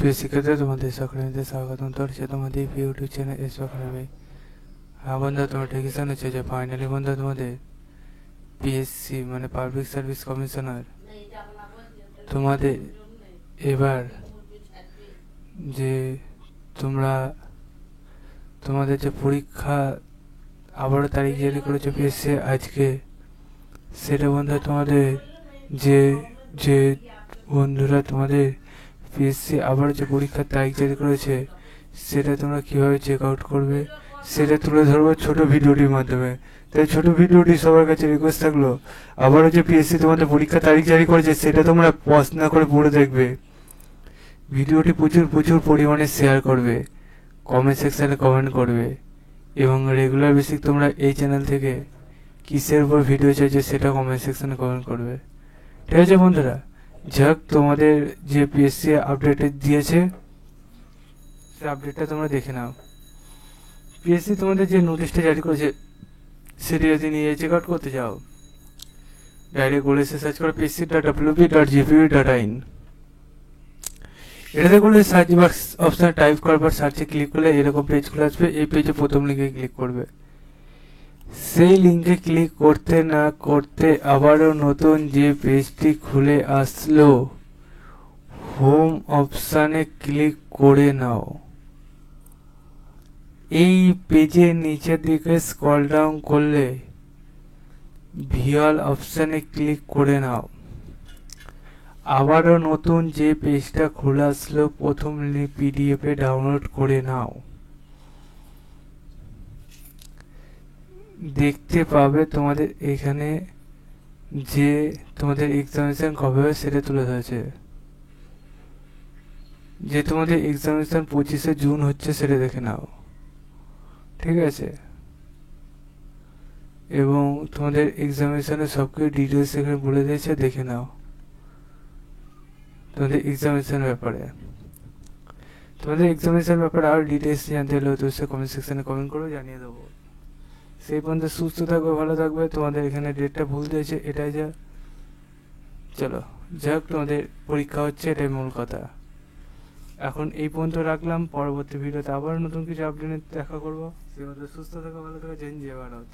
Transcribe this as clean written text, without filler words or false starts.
প্রিয় শিক্ষার্থীরা, তোমাদের সকলকে স্বাগতম। তো হচ্ছে তোমাদের ইউটিউব চ্যানেল এস একাডেমি। হ্যাঁ বন্ধুরা, তোমরা ঠিকই শুনেছো যে ফাইনালি বন্ধুরা তোমাদের পিএসসি মানে পাবলিক সার্ভিস কমিশনার তোমাদের এবার যে তোমরা তোমাদের যে পরীক্ষা আবারও তারিখ জারি করেছে পিএসসি আজকে, সেটা বন্ধুরা তোমাদের যে যে বন্ধুরা তোমাদের পিএসসি আবার যে পরীক্ষার তারিখ জারি করেছে সেটা তোমরা কীভাবে চেক আউট করবে সেটা তুলে ধরবো ছোট ভিডিওটির মাধ্যমে। তাই ছোট ভিডিওটি সবার কাছে রিকোয়েস্ট থাকলো, আবারও যে পিএসসি তোমাদের পরীক্ষার তারিখ জারি করেছে সেটা তোমরা পজ না করে পড়ে দেখবে। ভিডিওটি প্রচুর প্রচুর পরিমাণে শেয়ার করবে, কমেন্ট সেকশানে কমেন্ট করবে এবং রেগুলার বেসিক তোমরা এই চ্যানেল থেকে কিসের উপর ভিডিও চাইছে সেটা কমেন্ট সেকশানে কমেন্ট করবে। ঠিক আছে বন্ধুরা, যাক তোমাদের যে পিএসসি আপডেট দিয়েছে সে আপডেটটা তোমরা দেখে নাও। পিএসসি তোমাদের যে নোটিশটা জারি করেছে সেটি যদি নিয়ে চেক আউট করতে চাও, ডাইরেক্ট গুগলে সার্চ করো psc.wp.gp.in। এটাতে করলে সার্চ বক্স অপশন টাইপ করার পর সার্চে ক্লিক করলে এরকম পেজ খুলে আসবে। এই পেজে প্রথম লিঙ্কে ক্লিক করবে। সেই লিঙ্কে ক্লিক করতে না করতে আবারও নতুন যে পেজটি খুলে আসলো, হোম অপশানে ক্লিক করে নাও। এই পেজের নিচের দিকে স্ক্রল ডাউন করলে ভিউয়ার অপশানে ক্লিক করে নাও। আবারও নতুন যে পেজটা খুলে আসলো প্রথম পিডিএফ এ ডাউনলোড করে নাও। দেখতে পাবে তোমাদের এখানে যে তোমাদের এক্সামিনেশন কবে হবে সেটা তুলে ধরেছে। যে তোমাদের এক্সামিনেশন 25শে জুন হচ্ছে সেটা দেখে নাও। ঠিক আছে, এবং তোমাদের এক্সামিনেশনের সব কিছু ডিটেলস এখানে বলে দিয়েছে, দেখে নাও তোমাদের এক্সামিনেশনের ব্যাপারে। তোমাদের এক্সামিনেশনের ব্যাপারে আরও ডিটেলস জানতে হলে তো সে কমেন্ট সেকশনে কমেন্ট করে জানিয়ে দেবো। সেই পর্যন্ত সুস্থ থাকবে, ভালো থাকবে। তোমাদের এখানে ডেটটা ভুল দিয়েছে, এটাই যা। চলো যাক, তোমাদের পরীক্ষা হচ্ছে, এটাই মূল কথা। এখন এই পর্যন্ত রাখলাম, পরবর্তী ভিডিওতে আবার নতুন কিছু আপডেট দেখা করবো। সে মধ্যে সুস্থ থাকো, ভালো থাকো। জয় হিন্দ, জয় ভারত।